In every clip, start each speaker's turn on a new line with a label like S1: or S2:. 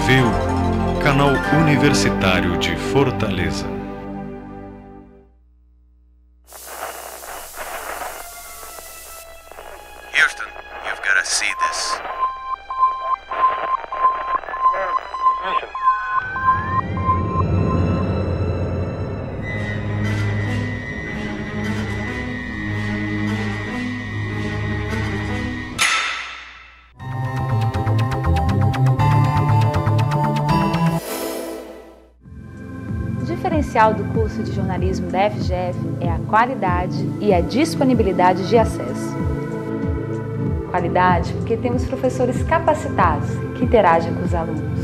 S1: TVU, canal universitário de Fortaleza.
S2: Houston, you've got to see this.
S3: O diferencial do curso de jornalismo da FGF é a qualidade e a disponibilidade de acesso. Qualidade porque temos professores capacitados que interagem com os alunos.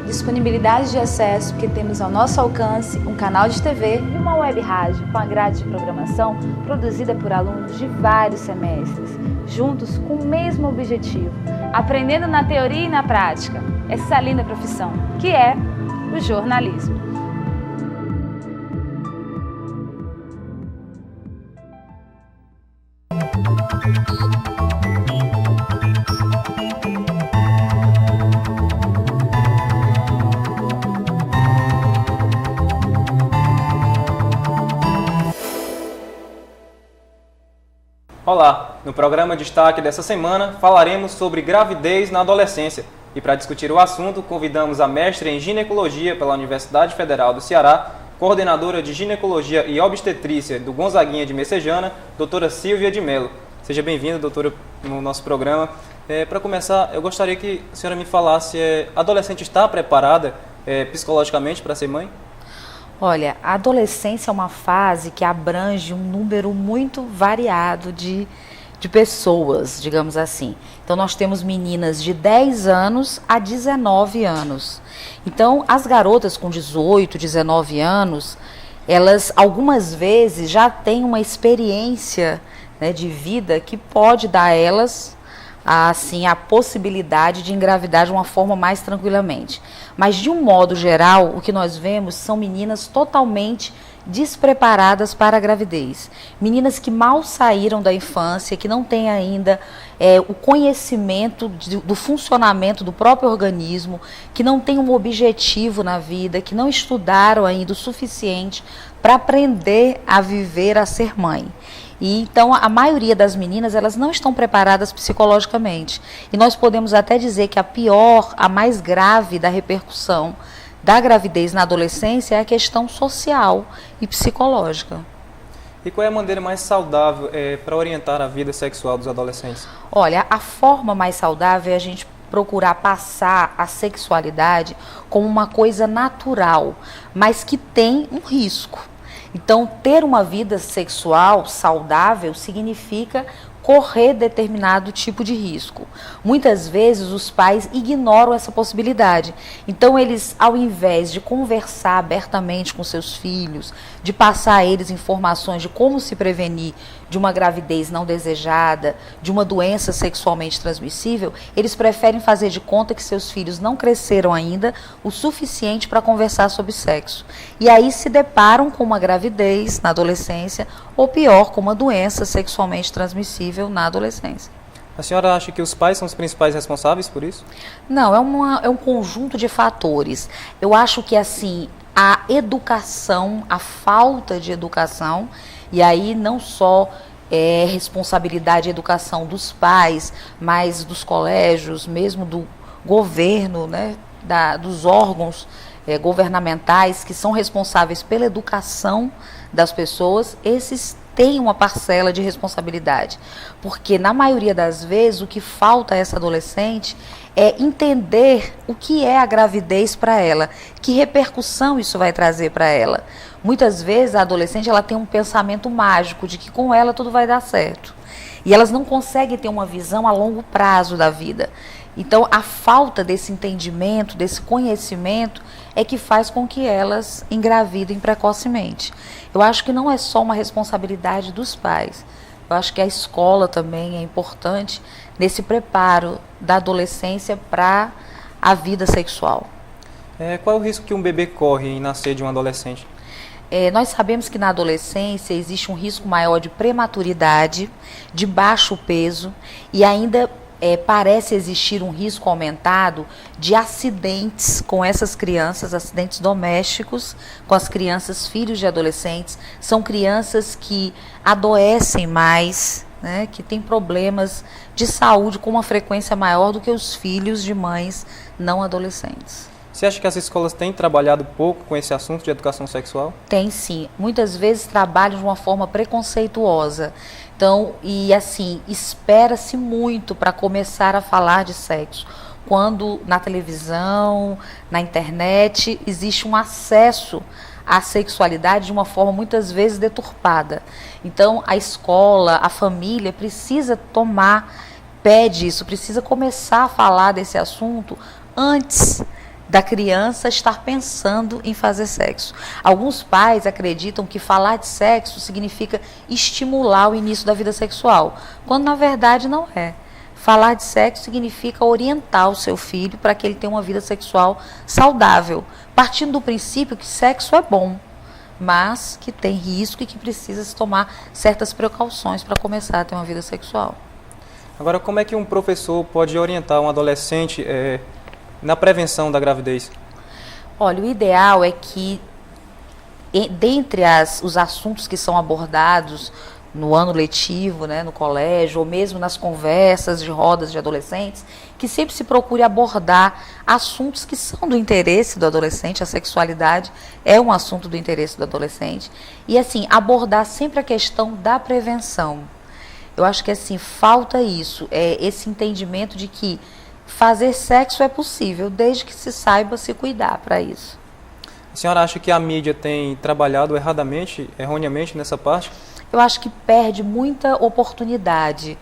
S3: Disponibilidade de acesso porque temos ao nosso alcance um canal de TV e uma web rádio com a grade de programação produzida por alunos de vários semestres, juntos com o mesmo objetivo, aprendendo na teoria e na prática essa linda profissão, que é o jornalismo.
S4: Olá, no programa Destaque dessa semana falaremos sobre gravidez na adolescência e para discutir o assunto convidamos a mestre em ginecologia pela Universidade Federal do Ceará, coordenadora de ginecologia e obstetrícia do Gonzaguinha de Messejana, doutora Silvia de Mello. Seja bem-vinda, doutora, no nosso programa. Para começar, eu gostaria que a senhora me falasse, a adolescente está preparada psicologicamente para ser mãe?
S5: Olha, a adolescência é uma fase que abrange um número muito variado de pessoas, digamos assim. Então, nós temos meninas de 10 anos a 19 anos. Então, as garotas com 18, 19 anos, elas algumas vezes já têm uma experiência, né, de vida que pode dar a elas assim, a possibilidade de engravidar de uma forma mais tranquilamente. Mas, de um modo geral, o que nós vemos são meninas totalmente despreparadas para a gravidez. Meninas que mal saíram da infância, que não têm ainda o conhecimento do funcionamento do próprio organismo, que não têm um objetivo na vida, que não estudaram ainda o suficiente para aprender a viver, a ser mãe. E então a maioria das meninas, elas não estão preparadas psicologicamente. E nós podemos até dizer que a mais grave da repercussão da gravidez na adolescência é a questão social e psicológica.
S4: E qual é a maneira mais saudável para orientar a vida sexual dos adolescentes?
S5: Olha, a forma mais saudável é a gente procurar passar a sexualidade como uma coisa natural, mas que tem um risco. Então, ter uma vida sexual saudável significa correr determinado tipo de risco. Muitas vezes os pais ignoram essa possibilidade. Então, eles, ao invés de conversar abertamente com seus filhos, de passar a eles informações de como se prevenir de uma gravidez não desejada, de uma doença sexualmente transmissível, eles preferem fazer de conta que seus filhos não cresceram ainda o suficiente para conversar sobre sexo. E aí se deparam com uma gravidez na adolescência, ou pior, com uma doença sexualmente transmissível na adolescência.
S4: A senhora acha que os pais são os principais responsáveis por isso?
S5: Não, é um conjunto de fatores. Eu acho que, assim, a educação, a falta de educação, e aí não só responsabilidade e educação dos pais, mas dos colégios, mesmo do governo, né, dos órgãos governamentais que são responsáveis pela educação das pessoas, esses têm uma parcela de responsabilidade, porque na maioria das vezes o que falta a essa adolescente é entender o que é a gravidez para ela, que repercussão isso vai trazer para ela. Muitas vezes a adolescente ela tem um pensamento mágico de que com ela tudo vai dar certo, e elas não conseguem ter uma visão a longo prazo da vida. Então, a falta desse entendimento, desse conhecimento, é que faz com que elas engravidem precocemente. Eu acho que não é só uma responsabilidade dos pais. Eu acho que a escola também é importante nesse preparo da adolescência para a vida sexual.
S4: Qual é o risco que um bebê corre em nascer de um adolescente?
S5: Nós sabemos que na adolescência existe um risco maior de prematuridade, de baixo peso e ainda parece existir um risco aumentado de acidentes com essas crianças, acidentes domésticos com as crianças, filhos de adolescentes. São crianças que adoecem mais, né, que têm problemas de saúde com uma frequência maior do que os filhos de mães não adolescentes.
S4: Você acha que as escolas têm trabalhado pouco com esse assunto de educação sexual?
S5: Tem sim. Muitas vezes trabalham de uma forma preconceituosa. Então, e assim, espera-se muito para começar a falar de sexo. Quando na televisão, na internet, existe um acesso à sexualidade de uma forma muitas vezes deturpada. Então, a escola, a família precisa pede isso, precisa começar a falar desse assunto antes da criança estar pensando em fazer sexo. Alguns pais acreditam que falar de sexo significa estimular o início da vida sexual, quando na verdade não é. Falar de sexo significa orientar o seu filho para que ele tenha uma vida sexual saudável, partindo do princípio que sexo é bom, mas que tem risco e que precisa se tomar certas precauções para começar a ter uma vida sexual.
S4: Agora, como é que um professor pode orientar um adolescente na prevenção da gravidez?
S5: Olha, o ideal é que, dentre os assuntos que são abordados no ano letivo, né, no colégio, ou mesmo nas conversas de rodas de adolescentes, que sempre se procure abordar assuntos que são do interesse do adolescente. A sexualidade é um assunto do interesse do adolescente. E, assim, abordar sempre a questão da prevenção. Eu acho que, assim, falta isso, esse entendimento de que fazer sexo é possível, desde que se saiba se cuidar para isso.
S4: A senhora acha que a mídia tem trabalhado erroneamente nessa parte?
S5: Eu acho que perde muita oportunidade,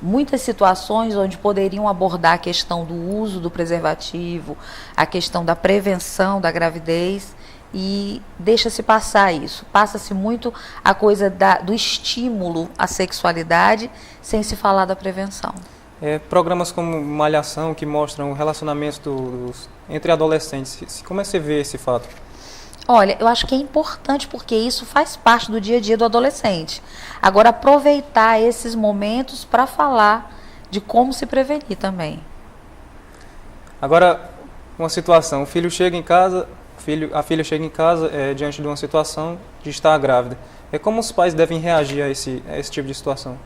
S5: muitas situações onde poderiam abordar a questão do uso do preservativo, a questão da prevenção da gravidez, e deixa-se passar isso. Passa-se muito a coisa do estímulo à sexualidade, sem se falar da prevenção.
S4: Programas como Malhação, que mostram relacionamentos entre adolescentes, como é que você vê esse fato?
S5: Olha, eu acho que é importante porque isso faz parte do dia a dia do adolescente. Agora, aproveitar esses momentos para falar de como se prevenir também.
S4: Agora, uma situação, a filha chega em casa diante de uma situação de estar grávida. Como os pais devem reagir a esse tipo de situação?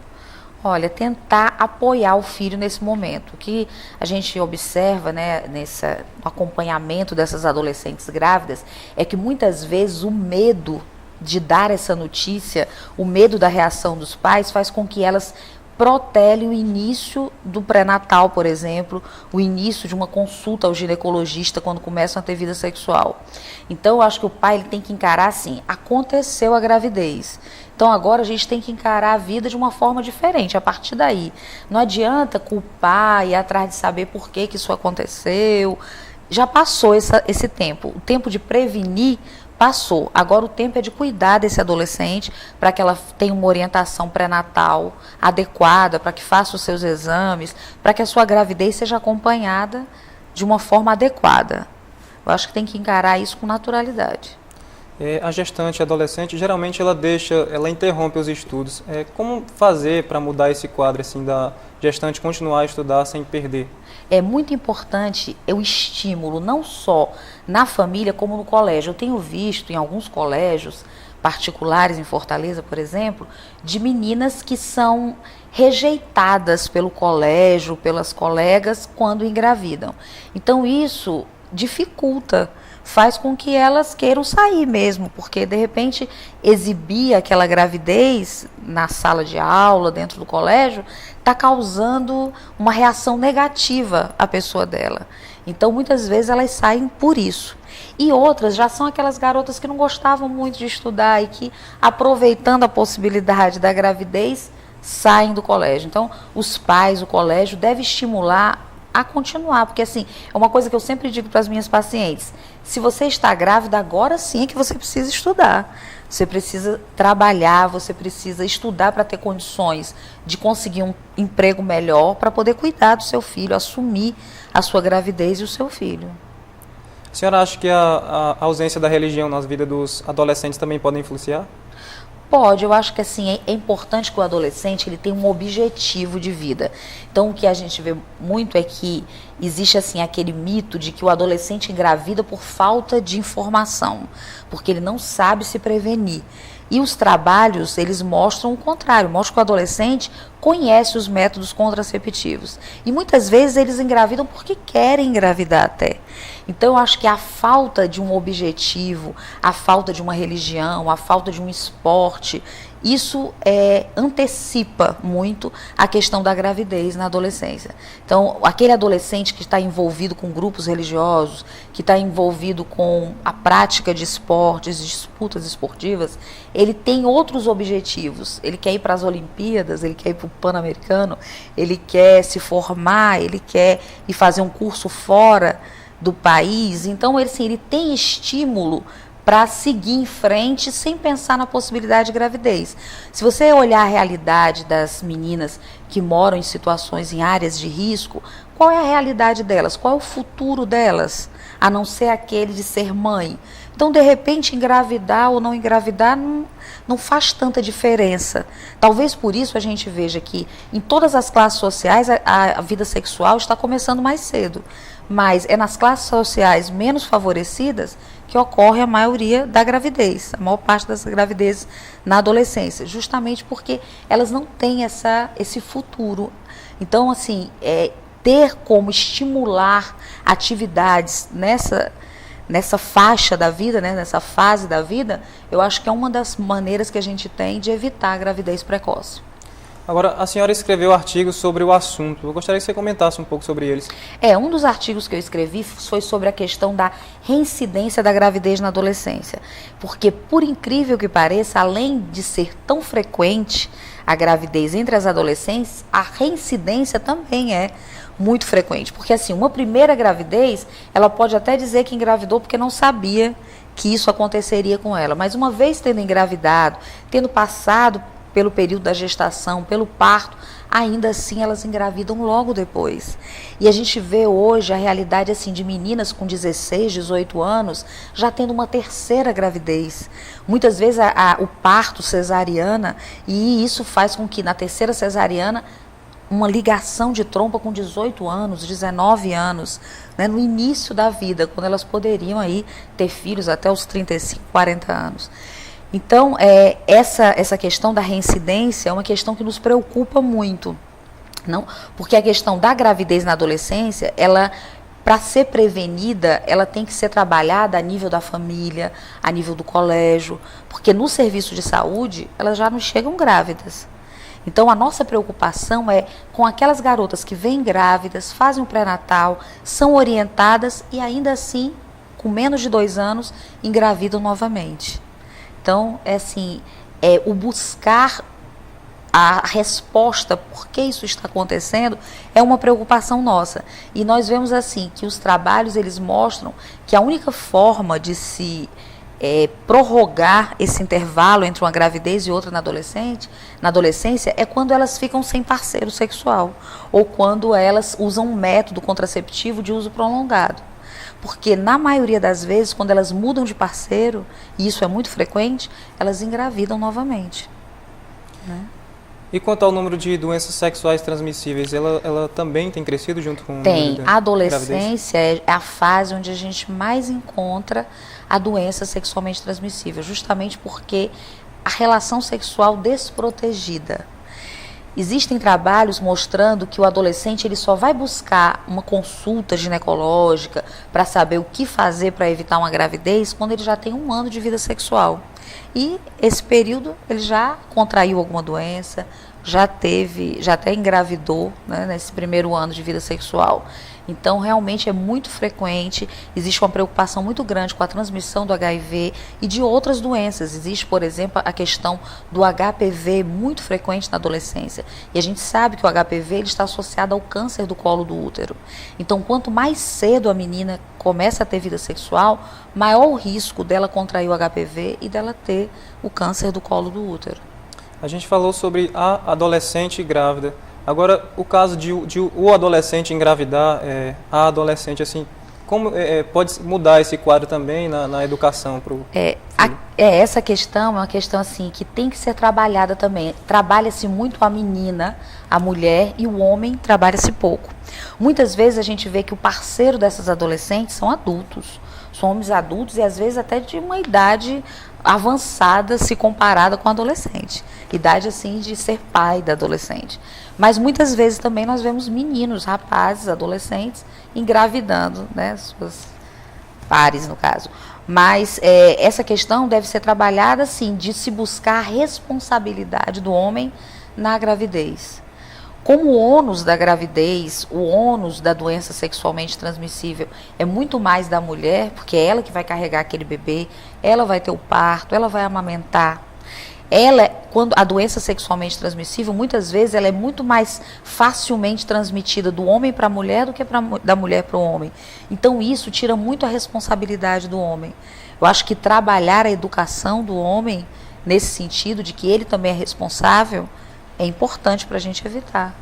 S5: Olha, tentar apoiar o filho nesse momento. O que a gente observa, né, no acompanhamento dessas adolescentes grávidas é que muitas vezes o medo de dar essa notícia, o medo da reação dos pais faz com que elas protelem o início do pré-natal, por exemplo, o início de uma consulta ao ginecologista quando começam a ter vida sexual. Então, eu acho que o pai ele tem que encarar assim, aconteceu a gravidez. Então, agora a gente tem que encarar a vida de uma forma diferente, a partir daí. Não adianta culpar e ir atrás de saber por que isso aconteceu. Já passou esse tempo. O tempo de prevenir passou. Agora o tempo é de cuidar desse adolescente para que ela tenha uma orientação pré-natal adequada, para que faça os seus exames, para que a sua gravidez seja acompanhada de uma forma adequada. Eu acho que tem que encarar isso com naturalidade.
S4: A gestante adolescente, geralmente ela interrompe os estudos. Como fazer para mudar esse quadro assim, da gestante continuar a estudar sem perder?
S5: É muito importante o estímulo, não só na família como no colégio. Eu tenho visto em alguns colégios particulares em Fortaleza, por exemplo, de meninas que são rejeitadas pelo colégio, pelas colegas, quando engravidam. Então isso dificulta, faz com que elas queiram sair mesmo, porque de repente exibir aquela gravidez na sala de aula, dentro do colégio, está causando uma reação negativa à pessoa dela. Então muitas vezes elas saem por isso. E outras já são aquelas garotas que não gostavam muito de estudar e que, aproveitando a possibilidade da gravidez, saem do colégio. Então os pais, o colégio deve estimular a continuar, porque assim, é uma coisa que eu sempre digo para as minhas pacientes: se você está grávida, agora sim é que você precisa estudar, você precisa trabalhar, você precisa estudar para ter condições de conseguir um emprego melhor, para poder cuidar do seu filho, assumir a sua gravidez e o seu filho.
S4: A senhora acha que a ausência da religião nas vidas dos adolescentes também pode influenciar?
S5: Pode, eu acho que assim, é importante que o adolescente ele tenha um objetivo de vida. Então o que a gente vê muito é que existe assim aquele mito de que o adolescente engravida por falta de informação, porque ele não sabe se prevenir. E os trabalhos, eles mostram o contrário, mostram que o adolescente conhece os métodos contraceptivos. E muitas vezes eles engravidam porque querem engravidar até. Então eu acho que a falta de um objetivo, a falta de uma religião, a falta de um esporte, isso antecipa muito a questão da gravidez na adolescência. Então, aquele adolescente que está envolvido com grupos religiosos, que está envolvido com a prática de esportes, disputas esportivas, ele tem outros objetivos. Ele quer ir para as Olimpíadas, ele quer ir para o Pan-Americano, ele quer se formar, ele quer ir fazer um curso fora do país. Então, ele tem estímulo para seguir em frente sem pensar na possibilidade de gravidez. Se você olhar a realidade das meninas que moram em situações em áreas de risco, qual é a realidade delas? Qual é o futuro delas? A não ser aquele de ser mãe. Então, de repente, engravidar ou não engravidar não faz tanta diferença. Talvez por isso a gente veja que em todas as classes sociais a vida sexual está começando mais cedo. Mas é nas classes sociais menos favorecidas que ocorre a maioria da gravidez, a maior parte das gravidezes na adolescência, justamente porque elas não têm esse futuro. Então, assim, ter como estimular atividades nessa faixa da vida, né, nessa fase da vida, eu acho que é uma das maneiras que a gente tem de evitar a gravidez precoce.
S4: Agora, a senhora escreveu artigos sobre o assunto. Eu gostaria que você comentasse um pouco sobre eles.
S5: Um dos artigos que eu escrevi foi sobre a questão da reincidência da gravidez na adolescência. Porque, por incrível que pareça, além de ser tão frequente a gravidez entre as adolescentes, a reincidência também é muito frequente. Porque, assim, uma primeira gravidez, ela pode até dizer que engravidou porque não sabia que isso aconteceria com ela. Mas uma vez tendo engravidado, tendo passado pelo período da gestação, pelo parto, ainda assim elas engravidam logo depois. E a gente vê hoje a realidade assim de meninas com 16, 18 anos já tendo uma terceira gravidez. Muitas vezes o parto cesariana, e isso faz com que na terceira cesariana uma ligação de trompa com 18 anos, 19 anos, né, no início da vida, quando elas poderiam aí ter filhos até os 35, 40 anos. Então, essa questão da reincidência é uma questão que nos preocupa muito, não? Porque a questão da gravidez na adolescência, ela, para ser prevenida, ela tem que ser trabalhada a nível da família, a nível do colégio, porque no serviço de saúde, elas já não chegam grávidas. Então, a nossa preocupação é com aquelas garotas que vêm grávidas, fazem o pré-natal, são orientadas e ainda assim, com menos de 2 anos, engravidam novamente. Então, o buscar a resposta por que isso está acontecendo é uma preocupação nossa. E nós vemos assim que os trabalhos eles mostram que a única forma de se prorrogar esse intervalo entre uma gravidez e outra na adolescência é quando elas ficam sem parceiro sexual ou quando elas usam um método contraceptivo de uso prolongado. Porque na maioria das vezes, quando elas mudam de parceiro, e isso é muito frequente, elas engravidam novamente. Né?
S4: E quanto ao número de doenças sexuais transmissíveis, ela também tem crescido junto com
S5: a adolescência é a fase onde a gente mais encontra a doença sexualmente transmissível, justamente porque a relação sexual desprotegida. Existem trabalhos mostrando que o adolescente ele só vai buscar uma consulta ginecológica para saber o que fazer para evitar uma gravidez quando ele já tem 1 ano de vida sexual. E esse período ele já contraiu alguma doença, já até engravidou, né, nesse primeiro ano de vida sexual. Então, realmente é muito frequente, existe uma preocupação muito grande com a transmissão do HIV e de outras doenças. Existe, por exemplo, a questão do HPV, muito frequente na adolescência. E a gente sabe que o HPV ele está associado ao câncer do colo do útero. Então, quanto mais cedo a menina começa a ter vida sexual, maior o risco dela contrair o HPV e dela ter o câncer do colo do útero.
S4: A gente falou sobre a adolescente grávida. Agora, o caso de o adolescente engravidar, a adolescente, assim, como pode mudar esse quadro também na educação para o
S5: essa questão é uma questão assim que tem que ser trabalhada também. Trabalha-se muito a menina, a mulher, e o homem trabalha-se pouco. Muitas vezes a gente vê que o parceiro dessas adolescentes são adultos, são homens adultos e às vezes até de uma idade avançada se comparada com a adolescente. Idade assim de ser pai da adolescente. Mas muitas vezes também nós vemos meninos, rapazes, adolescentes engravidando, né, suas pares no caso. Mas essa questão deve ser trabalhada assim, de se buscar a responsabilidade do homem na gravidez. Como o ônus da gravidez, o ônus da doença sexualmente transmissível é muito mais da mulher, porque é ela que vai carregar aquele bebê, ela vai ter o parto, ela vai amamentar. Quando a doença sexualmente transmissível, muitas vezes ela é muito mais facilmente transmitida do homem para a mulher do que da mulher para o homem. Então isso tira muito a responsabilidade do homem. Eu acho que trabalhar a educação do homem, nesse sentido de que ele também é responsável, é importante para a gente evitar.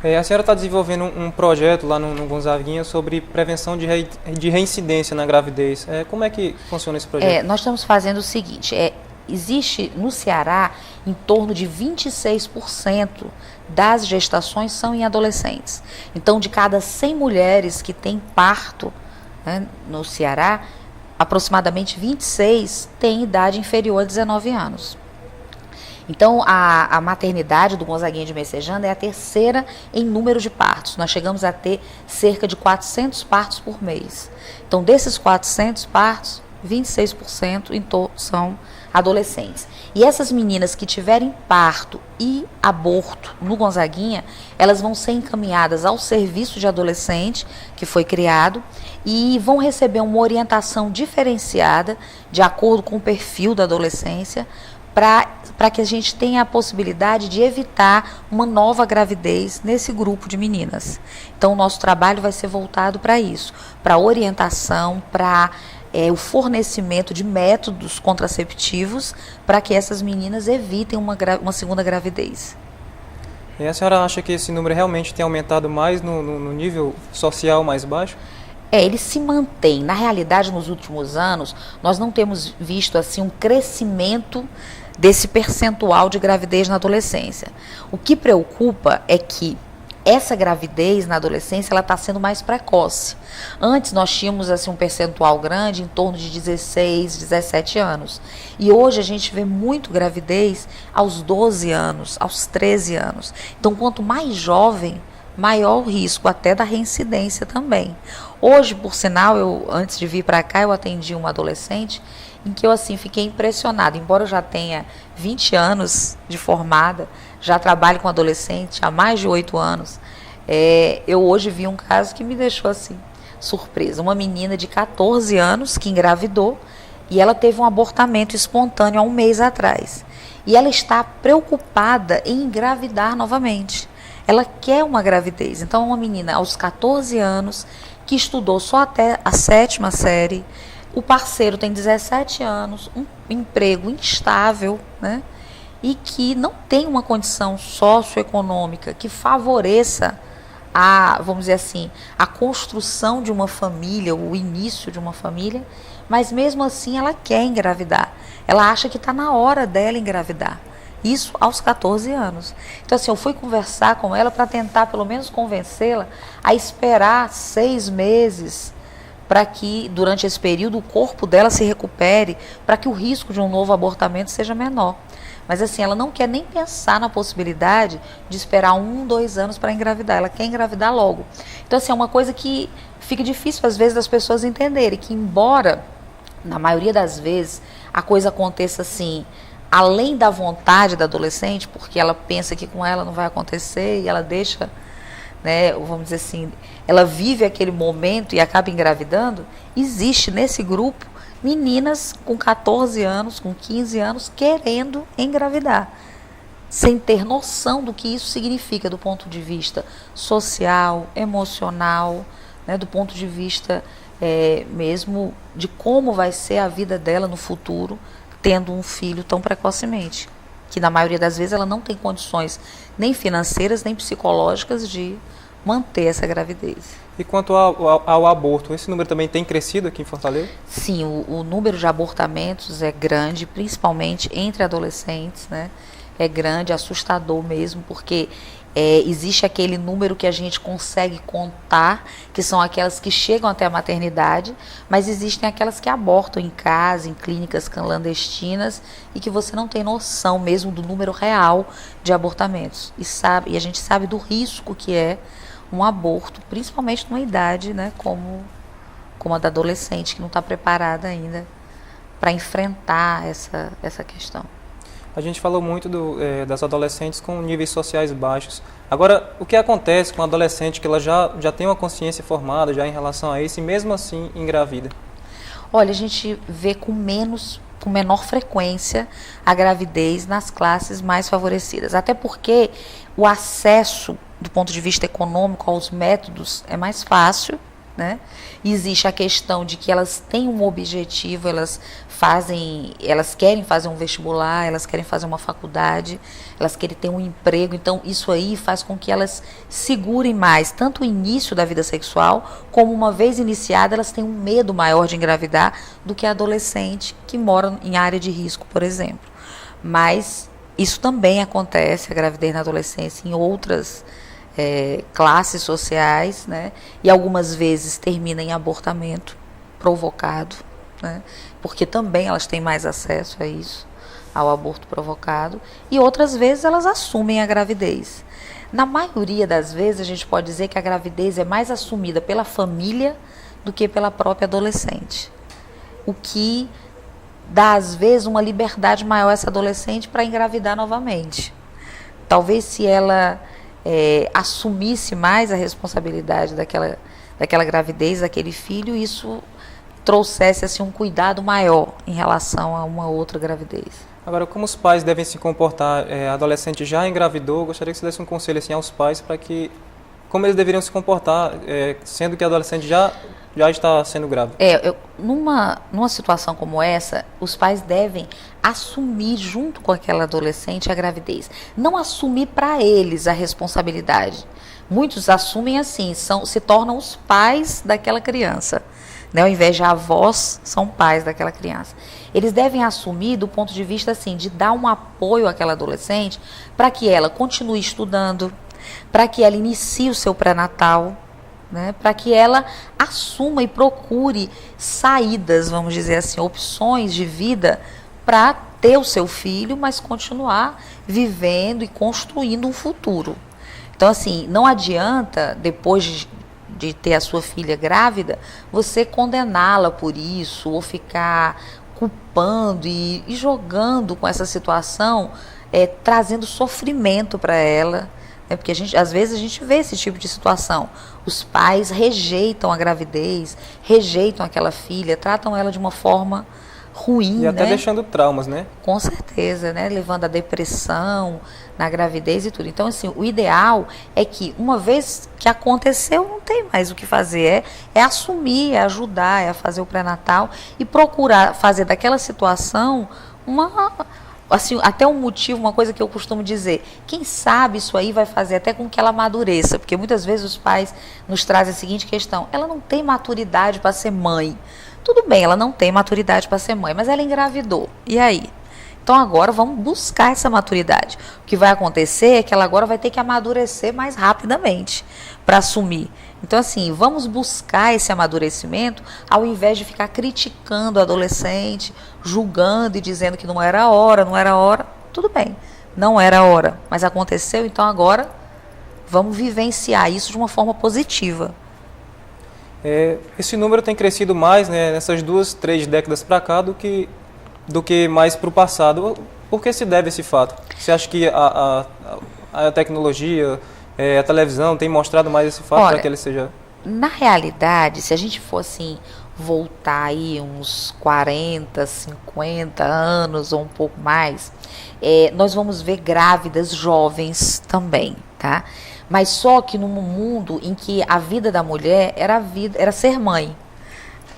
S4: A senhora está desenvolvendo um projeto lá no Gonzaguinha sobre prevenção de reincidência na gravidez. Como é que funciona esse projeto?
S5: Nós estamos fazendo o seguinte, existe no Ceará em torno de 26% das gestações são em adolescentes. Então, de cada 100 mulheres que têm parto, né, no Ceará, aproximadamente 26 têm idade inferior a 19 anos. Então, a maternidade do Gonzaguinha de Messejana é a terceira em número de partos. Nós chegamos a ter cerca de 400 partos por mês. Então, desses 400 partos, 26% são adolescentes. E essas meninas que tiverem parto e aborto no Gonzaguinha, elas vão ser encaminhadas ao serviço de adolescente que foi criado e vão receber uma orientação diferenciada de acordo com o perfil da adolescência, para que a gente tenha a possibilidade de evitar uma nova gravidez nesse grupo de meninas. Então, o nosso trabalho vai ser voltado para isso, para orientação, para o fornecimento de métodos contraceptivos para que essas meninas evitem uma segunda gravidez.
S4: E a senhora acha que esse número realmente tem aumentado mais no nível social mais baixo?
S5: Ele se mantém. Na realidade, nos últimos anos, nós não temos visto assim um crescimento desse percentual de gravidez na adolescência. O que preocupa é que essa gravidez na adolescência ela está sendo mais precoce. Antes nós tínhamos assim um percentual grande em torno de 16, 17 anos. E hoje a gente vê muito gravidez aos 12 anos, aos 13 anos. Então, quanto mais jovem, maior o risco até da reincidência também. Hoje, por sinal, antes de vir para cá, eu atendi uma adolescente em que eu assim fiquei impressionada. Embora eu já tenha 20 anos de formada, já trabalho com adolescente há mais de 8 anos, eu hoje vi um caso que me deixou assim surpresa. Uma menina de 14 anos que engravidou e ela teve um abortamento espontâneo há um mês atrás. E ela está preocupada em engravidar novamente. Ela quer uma gravidez. Então, uma menina aos 14 anos que estudou só até a 7ª série, o parceiro tem 17 anos, um emprego instável, né? E que não tem uma condição socioeconômica que favoreça vamos dizer assim, a construção de uma família, o início de uma família, mas mesmo assim ela quer engravidar. Ela acha que está na hora dela engravidar. Isso aos 14 anos. Então, assim, eu fui conversar com ela para tentar, pelo menos, convencê-la a esperar 6 meses para que, durante esse período, o corpo dela se recupere, para que o risco de um novo abortamento seja menor. Mas, assim, ela não quer nem pensar na possibilidade de esperar 1, 2 anos para engravidar. Ela quer engravidar logo. Então, assim, é uma coisa que fica difícil, às vezes, das pessoas entenderem que, embora, na maioria das vezes, a coisa aconteça assim, além da vontade da adolescente, porque ela pensa que com ela não vai acontecer e ela deixa, né, vamos dizer assim, ela vive aquele momento e acaba engravidando, existe nesse grupo meninas com 14 anos, com 15 anos, querendo engravidar, sem ter noção do que isso significa do ponto de vista social, emocional, né, do ponto de vista mesmo de como vai ser a vida dela no futuro, tendo um filho tão precocemente, que na maioria das vezes ela não tem condições nem financeiras, nem psicológicas de manter essa gravidez.
S4: E quanto ao aborto, esse número também tem crescido aqui em Fortaleza?
S5: Sim, o número de abortamentos é grande, principalmente entre adolescentes, né? É grande, assustador mesmo, porque existe aquele número que a gente consegue contar, que são aquelas que chegam até a maternidade, mas existem aquelas que abortam em casa, em clínicas clandestinas, e que você não tem noção mesmo do número real de abortamentos. E a gente sabe do risco que é um aborto, principalmente numa idade, né, como a da adolescente, que não está preparada ainda para enfrentar essa questão.
S4: A gente falou muito das adolescentes com níveis sociais baixos. Agora, o que acontece com a adolescente que ela já tem uma consciência formada já em relação a isso e mesmo assim engravida?
S5: Olha, a gente vê com menor frequência a gravidez nas classes mais favorecidas. Até porque o acesso, do ponto de vista econômico, aos métodos é mais fácil, né? Existe a questão de que elas têm um objetivo, elas querem fazer um vestibular, elas querem fazer uma faculdade, elas querem ter um emprego, então isso aí faz com que elas segurem mais, tanto o início da vida sexual, como uma vez iniciada, elas têm um medo maior de engravidar do que a adolescente que mora em área de risco, por exemplo. Mas isso também acontece, a gravidez na adolescência, em outras classes sociais, né? E algumas vezes termina em abortamento provocado, né? Porque também elas têm mais acesso a isso, ao aborto provocado, e outras vezes elas assumem a gravidez. Na maioria das vezes a gente pode dizer que a gravidez é mais assumida pela família do que pela própria adolescente, o que dá às vezes uma liberdade maior a essa adolescente para engravidar novamente. Talvez se ela assumisse mais a responsabilidade daquela gravidez, daquele filho, isso trouxesse assim, um cuidado maior em relação a uma outra gravidez.
S4: Agora, como os pais devem se comportar? A adolescente já engravidou, gostaria que você desse um conselho assim, aos pais para que, como eles deveriam se comportar, sendo que a adolescente já está sendo grávida.
S5: Numa situação como essa, os pais devem assumir junto com aquela adolescente a gravidez. Não assumir para eles a responsabilidade. Muitos assumem assim, se tornam os pais daquela criança, né? Ao invés de avós, são pais daquela criança. Eles devem assumir do ponto de vista assim, de dar um apoio àquela adolescente para que ela continue estudando, para que ela inicie o seu pré-natal, né, para que ela assuma e procure saídas, vamos dizer assim, opções de vida para ter o seu filho, mas continuar vivendo e construindo um futuro. Então, assim, não adianta, depois de ter a sua filha grávida, você condená-la por isso, ou ficar culpando e jogando com essa situação, trazendo sofrimento para ela. Porque às vezes a gente vê esse tipo de situação. Os pais rejeitam a gravidez, rejeitam aquela filha, tratam ela de uma forma ruim.
S4: E até deixando traumas, né?
S5: Com certeza, né? Levando a depressão na gravidez e tudo. Então, assim, o ideal é que, uma vez que aconteceu, não tem mais o que fazer. É assumir, é ajudar, é fazer o pré-natal e procurar fazer daquela situação assim, até um motivo, uma coisa que eu costumo dizer, quem sabe isso aí vai fazer até com que ela amadureça, porque muitas vezes os pais nos trazem a seguinte questão: ela não tem maturidade para ser mãe. Tudo bem, ela não tem maturidade para ser mãe, mas ela engravidou. E aí? Então agora vamos buscar essa maturidade. O que vai acontecer é que ela agora vai ter que amadurecer mais rapidamente para assumir. Então, assim, vamos buscar esse amadurecimento ao invés de ficar criticando o adolescente, julgando e dizendo que não era hora. Tudo bem, não era hora, mas aconteceu, então agora vamos vivenciar isso de uma forma positiva.
S4: Esse número tem crescido mais, né, nessas 2-3 décadas para cá do que mais para o passado. Por que se deve esse fato? Você acha que a tecnologia, a televisão tem mostrado mais esse fato para que ele seja...
S5: Na realidade, se a gente for assim, voltar aí uns 40, 50 anos ou um pouco mais, nós vamos ver grávidas jovens também, tá? Mas só que num mundo em que a vida da mulher era ser mãe,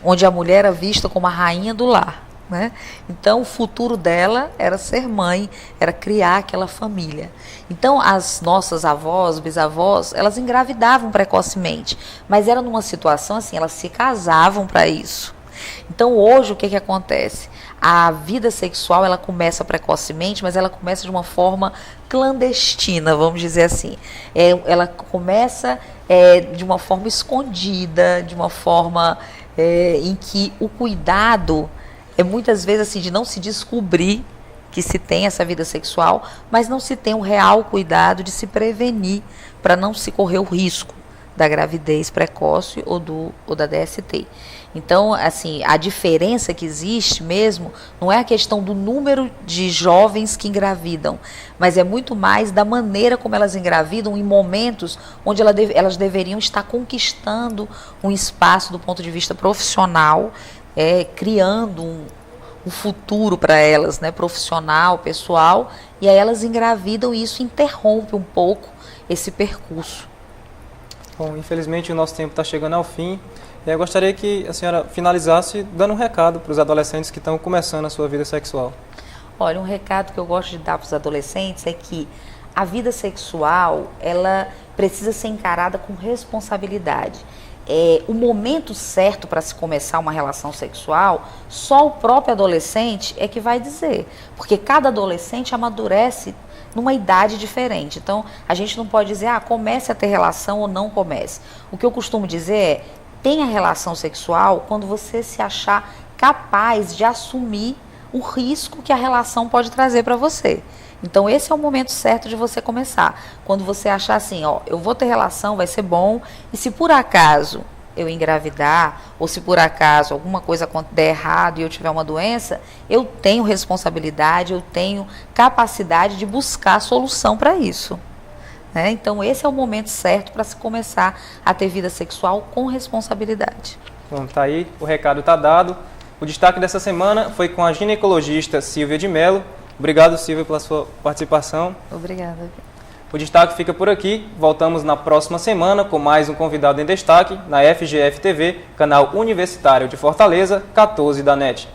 S5: onde a mulher era vista como a rainha do lar, né? Então o futuro dela era ser mãe, era criar aquela família. Então as nossas avós, bisavós, elas engravidavam precocemente, mas era numa situação assim, elas se casavam para isso. Então hoje o que acontece? A vida sexual ela começa precocemente, mas ela começa de uma forma clandestina, vamos dizer assim. Ela começa de uma forma escondida, de uma forma em que o cuidado é muitas vezes assim de não se descobrir que se tem essa vida sexual, mas não se tem um real cuidado de se prevenir para não se correr o risco da gravidez precoce ou da DST. Então, assim, a diferença que existe mesmo não é a questão do número de jovens que engravidam, mas é muito mais da maneira como elas engravidam em momentos onde elas deveriam estar conquistando um espaço do ponto de vista profissional, criando um futuro para elas, né, profissional, pessoal, e aí elas engravidam e isso interrompe um pouco esse percurso.
S4: Bom, infelizmente o nosso tempo está chegando ao fim. Eu gostaria que a senhora finalizasse dando um recado para os adolescentes que estão começando a sua vida sexual.
S5: Olha, um recado que eu gosto de dar para os adolescentes é que a vida sexual, ela precisa ser encarada com responsabilidade. O momento certo para se começar uma relação sexual, só o próprio adolescente é que vai dizer. Porque cada adolescente amadurece numa idade diferente. Então, a gente não pode dizer, comece a ter relação ou não comece. O que eu costumo dizer é, tenha relação sexual quando você se achar capaz de assumir o risco que a relação pode trazer para você. Então, esse é o momento certo de você começar. Quando você achar assim, eu vou ter relação, vai ser bom, e se por acaso eu engravidar, ou se por acaso alguma coisa der errado e eu tiver uma doença, eu tenho responsabilidade, eu tenho capacidade de buscar solução para isso. Né? Então, esse é o momento certo para se começar a ter vida sexual com responsabilidade.
S4: Bom, tá aí, o recado está dado. O destaque dessa semana foi com a ginecologista Silvia de Mello. Obrigado, Silvia, pela sua participação.
S5: Obrigada.
S4: O destaque fica por aqui. Voltamos na próxima semana com mais um convidado em destaque na FGF TV, canal universitário de Fortaleza, 14 da NET.